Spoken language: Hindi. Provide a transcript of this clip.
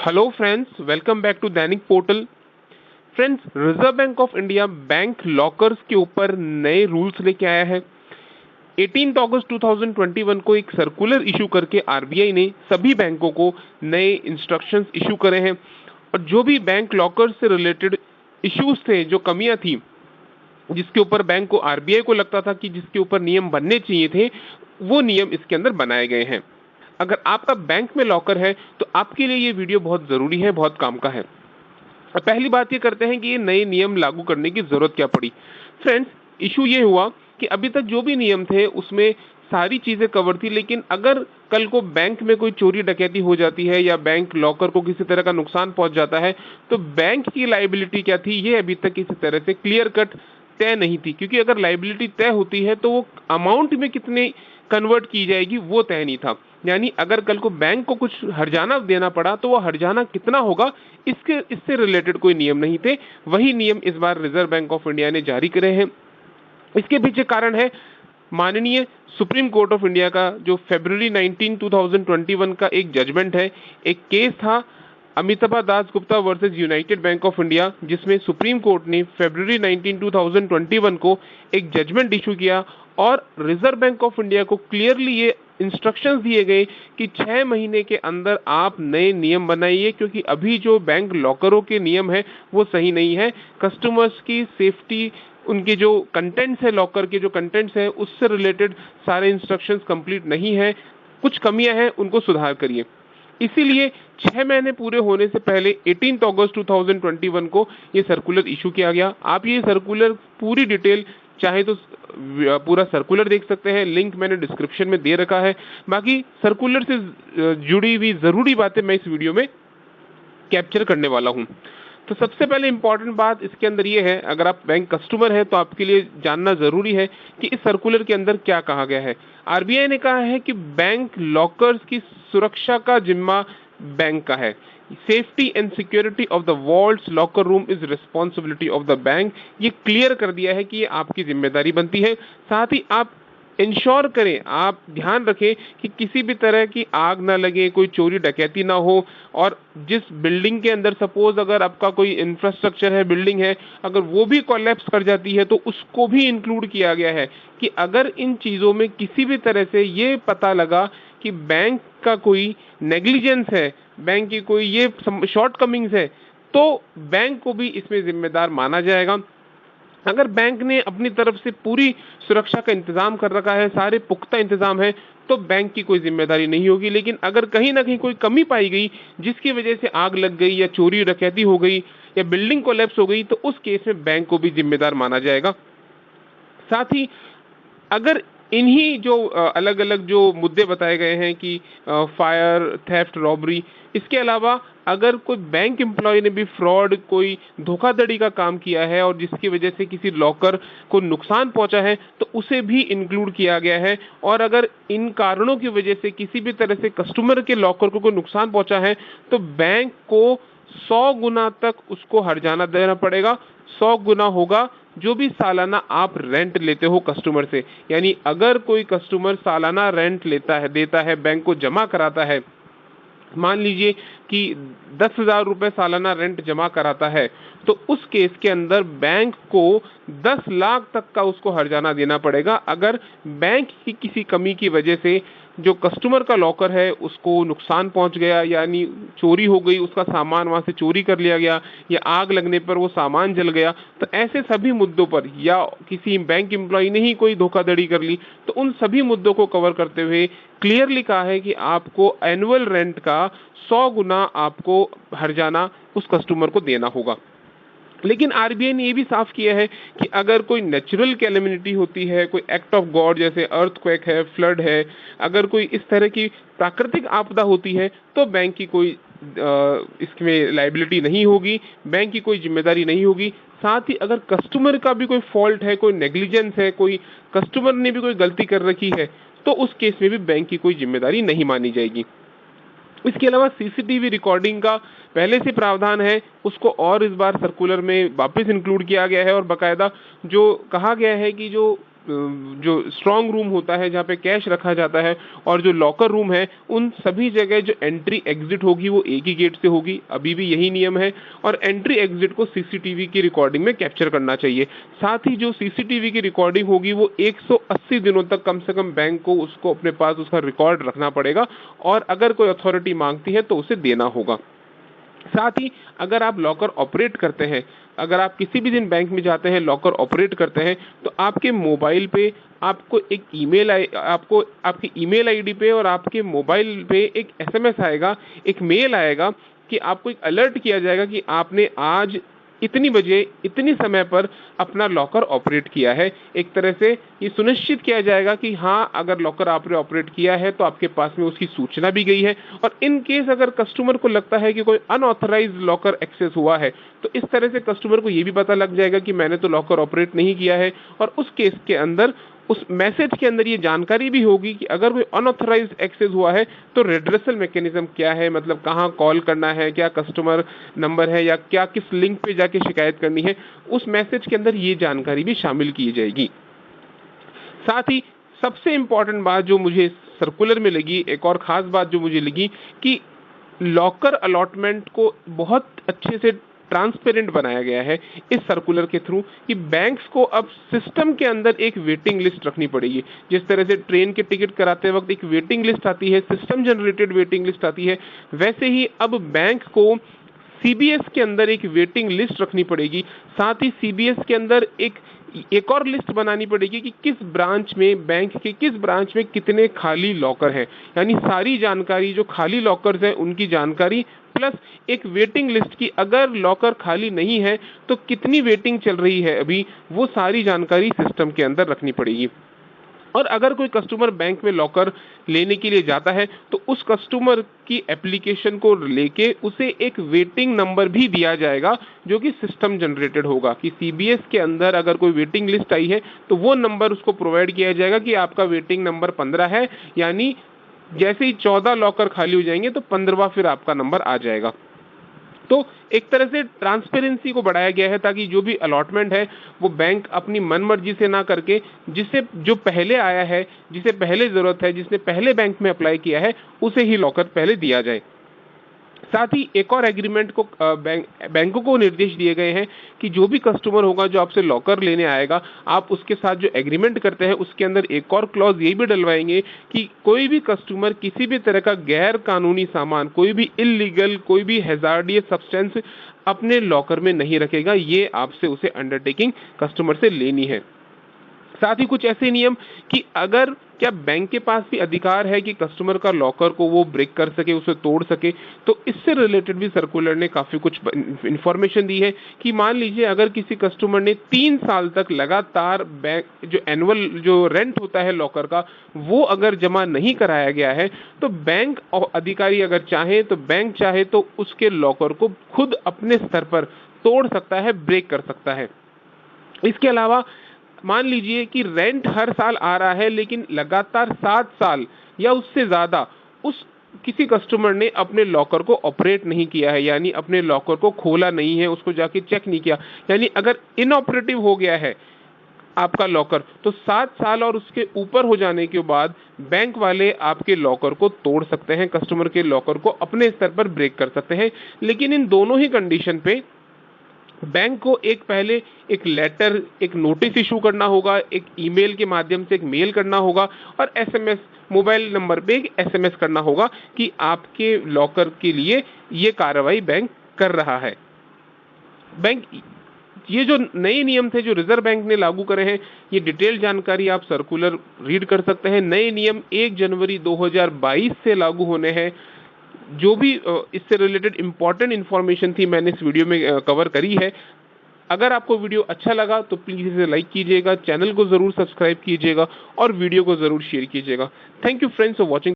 Hello friends, welcome back to Dainik portal. Friends, reserve bank of India bank lockers के ऊपर नए रूल्स लेके आया है। 18 अगस्त 2021 को एक सर्कुलर इशू करके आरबीआई ने सभी बैंकों को नए इंस्ट्रक्शंस इशू करे हैं और जो भी बैंक लॉकर्स से रिलेटेड इश्यूज थे, जो कमियां थी, जिसके ऊपर बैंक को आरबीआई को लगता था कि जिसके ऊपर नियम बनने चाहिए थे, वो नियम इसके अंदर बनाए गए हैं। अगर आपका बैंक में लॉकर है तो आपके लिए ये वीडियो बहुत जरूरी है, बहुत काम का है। पहली बात ये करते हैं कि ये नए नियम लागू करने की जरूरत क्या पड़ी। फ्रेंड्स, इशू ये हुआ कि अभी तक जो भी नियम थे उसमें सारी चीजें कवर थी, लेकिन अगर कल को बैंक में कोई चोरी डकैती हो जाती है या बैंक लॉकर को किसी तरह का नुकसान पहुंच जाता है तो बैंक की लायबिलिटी क्या थी, ये अभी तक किसी तरह से क्लियर कट तय नहीं थी। क्योंकि अगर लायबिलिटी तय होती है तो वो अमाउंट में कितने कन्वर्ट की जाएगी वो तय नहीं था। यानी अगर कल को बैंक को कुछ हर्जाना देना पड़ा तो वो हर्जाना कितना होगा, इससे रिलेटेड कोई नियम नहीं थे। वही नियम इस बार रिजर्व बैंक ऑफ इंडिया ने जारी करे हैं। इसके पीछे कारण है माननीय सुप्रीम कोर्ट ऑफ इंडिया का जो फरवरी 19, 2021 का एक जजमेंट है। एक केस था Amitabha Das Gupta versus United Bank of India, जिसमें सुप्रीम कोर्ट ने फरवरी 19, 2021 को एक जजमेंट इशू किया और रिजर्व बैंक ऑफ इंडिया को क्लियरली ये इंस्ट्रक्शंस दिए गए कि 6 महीने के अंदर आप नए नियम बनाइए, क्योंकि अभी जो बैंक लॉकरों के नियम है वो सही नहीं है। कस्टमर्स की सेफ्टी, उनके जो कंटेंट्स है, लॉकर के जो कंटेंट्स है, उससे रिलेटेड सारे इंस्ट्रक्शंस कंप्लीट नहीं है, कुछ कमियां हैं, उनको सुधार करिए। इसीलिए 6 महीने पूरे होने से पहले 18 अगस्त 2021 को ये सर्कुलर इशू किया गया। आप ये सर्कुलर पूरी डिटेल चाहे तो पूरा सर्कुलर देख सकते हैं, लिंक मैंने डिस्क्रिप्शन में दे रखा है। बाकी सर्कुलर से जुड़ी हुई जरूरी बातें मैं इस वीडियो में कैप्चर करने वाला हूं। तो सबसे पहले इंपॉर्टेंट बात इसके अंदर ये है, अगर आप बैंक कस्टमर है तो आपके लिए जानना जरूरी है कि इस सर्कुलर के अंदर क्या कहा गया है। आरबीआई ने कहा है कि बैंक लॉकर्स की सुरक्षा का जिम्मा बैंक का है। Safety and security of the vaults locker room is responsibility of the bank. ये क्लियर कर दिया है कि ये आपकी जिम्मेदारी बनती है। साथ ही आप इंश्योर करें, आप ध्यान रखें कि किसी भी तरह की आग ना लगे, कोई चोरी डकैती ना हो। और जिस बिल्डिंग के अंदर सपोज अगर आपका कोई इंफ्रास्ट्रक्चर है, बिल्डिंग है, अगर वो भी कोलैप्स कर जाती है तो उसको भी इंक्लूड किया गया है कि अगर इन चीजों में किसी भी तरह से ये पता लगा कि बैंक का कोई नेग्लिजेंस है, बैंक की कोई ये शॉर्टकमिंग्स है, तो बैंक को भी इसमें जिम्मेदार माना जाएगा। अगर बैंक ने अपनी तरफ से पूरी सुरक्षा का इंतजाम कर रखा है, सारे पुख्ता इंतजाम है, तो बैंक की कोई जिम्मेदारी नहीं होगी। लेकिन अगर कहीं ना कहीं कोई कमी पाई गई जिसकी वजह से आग लग गई या चोरी डकैती हो गई या बिल्डिंग कोलैप्स हो गई, तो उस केस में बैंक को भी जिम्मेदार माना जाएगा। साथ ही अगर इन्हीं जो अलग अलग जो मुद्दे बताए गए हैं कि फायर, थेफ्ट, रॉबरी, इसके अलावा अगर कोई बैंक एम्प्लॉय ने भी फ्रॉड, कोई धोखाधड़ी का काम किया है और जिसकी वजह से किसी लॉकर को नुकसान पहुंचा है, तो उसे भी इंक्लूड किया गया है। और अगर इन कारणों की वजह से किसी भी तरह से कस्टमर के लॉकर को कोई नुकसान पहुंचा है तो बैंक को 100 गुना तक उसको हर्जाना देना पड़ेगा। 100 गुना होगा जो भी सालाना आप रेंट लेते हो कस्टमर से। यानी अगर कोई कस्टमर सालाना रेंट लेता है, देता है, बैंक को जमा कराता है, मान लीजिए कि 10,000 रुपए सालाना रेंट जमा कराता है, तो उस केस के अंदर बैंक को 10 लाख तक का उसको हर्जाना देना पड़ेगा। अगर बैंक की किसी कमी की वजह से जो कस्टमर का लॉकर है उसको नुकसान पहुंच गया, यानी चोरी हो गई, उसका सामान वहां से चोरी कर लिया गया या आग लगने पर वो सामान जल गया, तो ऐसे सभी मुद्दों पर, या किसी बैंक एम्प्लॉय ने ही कोई धोखाधड़ी कर ली, तो उन सभी मुद्दों को कवर करते हुए क्लियरली कहा है कि आपको एनुअल रेंट का 100 गुना आपको हर्जाना उस कस्टमर को देना होगा। लेकिन आरबीआई ने यह भी साफ किया है कि अगर कोई नेचुरल कैलेमिनिटी होती है, कोई एक्ट ऑफ गॉड जैसे अर्थक्वेक है, फ्लड है, अगर कोई इस तरह की प्राकृतिक आपदा होती है तो बैंक की कोई इसमें लायबिलिटी नहीं होगी, बैंक की कोई जिम्मेदारी नहीं होगी। साथ ही अगर कस्टमर का भी कोई फॉल्ट है, कोई नेग्लिजेंस है, कोई कस्टमर ने भी कोई गलती कर रखी है, तो उस केस में भी बैंक की कोई जिम्मेदारी नहीं मानी जाएगी। इसके अलावा सीसीटीवी रिकॉर्डिंग का पहले से प्रावधान है, उसको और इस बार सर्कुलर में वापस इंक्लूड किया गया है और बकायदा जो कहा गया है कि जो जो स्ट्रांग रूम होता है जहाँ पे कैश रखा जाता है और जो लॉकर रूम है, उन सभी जगह जो एंट्री एग्जिट होगी वो एक ही गेट से होगी। अभी भी यही नियम है और एंट्री एग्जिट को सीसीटीवी की रिकॉर्डिंग में कैप्चर करना चाहिए। साथ ही जो सीसीटीवी की रिकॉर्डिंग होगी वो 180 दिनों तक कम से कम बैंक को उसको अपने पास उसका रिकॉर्ड रखना पड़ेगा और अगर कोई अथॉरिटी मांगती है तो उसे देना होगा। साथ ही अगर आप लॉकर ऑपरेट करते हैं, अगर आप किसी भी दिन बैंक में जाते हैं, लॉकर ऑपरेट करते हैं, तो आपके मोबाइल पे आपको एक आपको आपकी ईमेल आईडी पे और आपके मोबाइल पे एक एसएमएस आएगा, एक मेल आएगा कि आपको एक अलर्ट किया जाएगा कि आपने आज इतनी बजे इतनी समय पर अपना लॉकर ऑपरेट किया है। एक तरह से ये सुनिश्चित किया जाएगा कि हाँ, अगर लॉकर आपने ऑपरेट किया है तो आपके पास में उसकी सूचना भी गई है और इन केस अगर कस्टमर को लगता है कि कोई अनऑथराइज्ड लॉकर एक्सेस हुआ है तो इस तरह से कस्टमर को ये भी पता लग जाएगा कि मैंने तो लॉकर ऑपरेट नहीं किया है और उस केस के अंदर उस मैसेज के अंदर ये जानकारी भी होगी कि अगर कोई अनऑथराइज्ड एक्सेस हुआ है तो रेड्रेसल मैकेनिज्म क्या है, मतलब कहाँ कॉल करना है, क्या कस्टमर नंबर है या क्या किस लिंक पे जाके शिकायत करनी है, उस मैसेज के अंदर ये जानकारी भी शामिल की जाएगी। साथ ही सबसे इंपॉर्टेंट बात जो मुझे सर्कुलर में लगी, एक और खास बात जो मुझे लगी कि लॉकर अलॉटमेंट को बहुत अच्छे से ट्रांसपेरेंट बनाया गया है इस सर्कुलर के थ्रू कि बैंक्स को अब सिस्टम के अंदर एक वेटिंग लिस्ट रखनी पड़ेगी। जिस तरह से ट्रेन के टिकट कराते वक्त एक वेटिंग लिस्ट आती है, सिस्टम जनरेटेड वेटिंग लिस्ट आती है, वैसे ही अब बैंक को सीबीएस के अंदर एक वेटिंग लिस्ट रखनी पड़ेगी। साथ ही सीबीएस के अंदर एक और लिस्ट बनानी पड़ेगी कि किस ब्रांच में, बैंक के किस ब्रांच में कितने खाली लॉकर हैं, यानी सारी जानकारी जो खाली लॉकर्स हैं उनकी जानकारी प्लस एक वेटिंग लिस्ट की अगर लॉकर खाली नहीं है तो कितनी वेटिंग चल रही है अभी, वो सारी जानकारी सिस्टम के अंदर रखनी पड़ेगी। और अगर कोई कस्टमर बैंक में लॉकर लेने के लिए जाता है तो उस कस्टमर की एप्लीकेशन को लेके उसे एक वेटिंग नंबर भी दिया जाएगा जो कि सिस्टम जनरेटेड होगा कि सीबीएस के अंदर अगर कोई वेटिंग लिस्ट आई है तो वो नंबर उसको प्रोवाइड किया जाएगा कि आपका वेटिंग नंबर 15 है, यानी जैसे ही 14 लॉकर खाली हो जाएंगे तो 15वां फिर आपका नंबर आ जाएगा। तो एक तरह से ट्रांसपेरेंसी को बढ़ाया गया है ताकि जो भी अलॉटमेंट है वो बैंक अपनी मनमर्जी से ना करके जिसे जो पहले आया है, जिसे पहले जरूरत है, जिसने पहले बैंक में अप्लाई किया है उसे ही लॉकर पहले दिया जाए। साथ ही एक और एग्रीमेंट को बैंकों को निर्देश दिए गए हैं कि जो भी कस्टमर होगा जो आपसे लॉकर लेने आएगा, आप उसके साथ जो एग्रीमेंट करते हैं उसके अंदर एक और क्लॉज ये भी डलवाएंगे कि कोई भी कस्टमर किसी भी तरह का गैर कानूनी सामान, कोई भी इलीगल, कोई भी हैजार्डियस सब्सटेंस अपने लॉकर में नहीं रखेगा। ये आपसे उसे अंडरटेकिंग कस्टमर से लेनी है। साथ ही कुछ ऐसे नियम कि अगर क्या बैंक के पास भी अधिकार है कि कस्टमर का लॉकर को वो ब्रेक कर सके, उसे तोड़ सके, तो इससे रिलेटेड भी सर्कुलर ने काफी कुछ इंफॉर्मेशन दी है कि मान लीजिए अगर किसी कस्टमर ने 3 साल तक लगातार बैंक जो एनुअल जो रेंट होता है लॉकर का वो अगर जमा नहीं कराया गया है तो बैंक अधिकारी अगर चाहे तो बैंक चाहे तो उसके लॉकर को खुद अपने स्तर पर तोड़ सकता है, ब्रेक कर सकता है। इसके अलावा मान लीजिए कि रेंट हर साल आ रहा है लेकिन लगातार 7 साल या उससे ज्यादा उस किसी कस्टमर ने अपने लॉकर को ऑपरेट नहीं किया है, यानी अपने लॉकर को खोला नहीं है, उसको जाके चेक नहीं किया, यानी अगर इनऑपरेटिव हो गया है आपका लॉकर तो 7 साल और उसके ऊपर हो जाने के बाद बैंक वाले आपके लॉकर को तोड़ सकते हैं, कस्टमर के लॉकर को अपने स्तर पर ब्रेक कर सकते हैं। लेकिन इन दोनों ही कंडीशन पे बैंक को पहले एक लेटर, एक नोटिस इशू करना होगा, एक ईमेल के माध्यम से एक मेल करना होगा और एसएमएस, मोबाइल नंबर पे एक एसएमएस करना होगा कि आपके लॉकर के लिए ये कार्रवाई बैंक कर रहा है। बैंक ये जो नए नियम थे जो रिजर्व बैंक ने लागू करे हैं, ये डिटेल जानकारी आप सर्कुलर रीड कर सकते हैं। नए नियम 1 जनवरी 2022 से लागू होने हैं। जो भी इससे रिलेटेड इंपॉर्टेंट इंफॉर्मेशन थी मैंने इस वीडियो में कवर करी है। अगर आपको वीडियो अच्छा लगा तो प्लीज इसे लाइक कीजिएगा, चैनल को जरूर सब्सक्राइब कीजिएगा और वीडियो को जरूर शेयर कीजिएगा। Thank you friends for watching.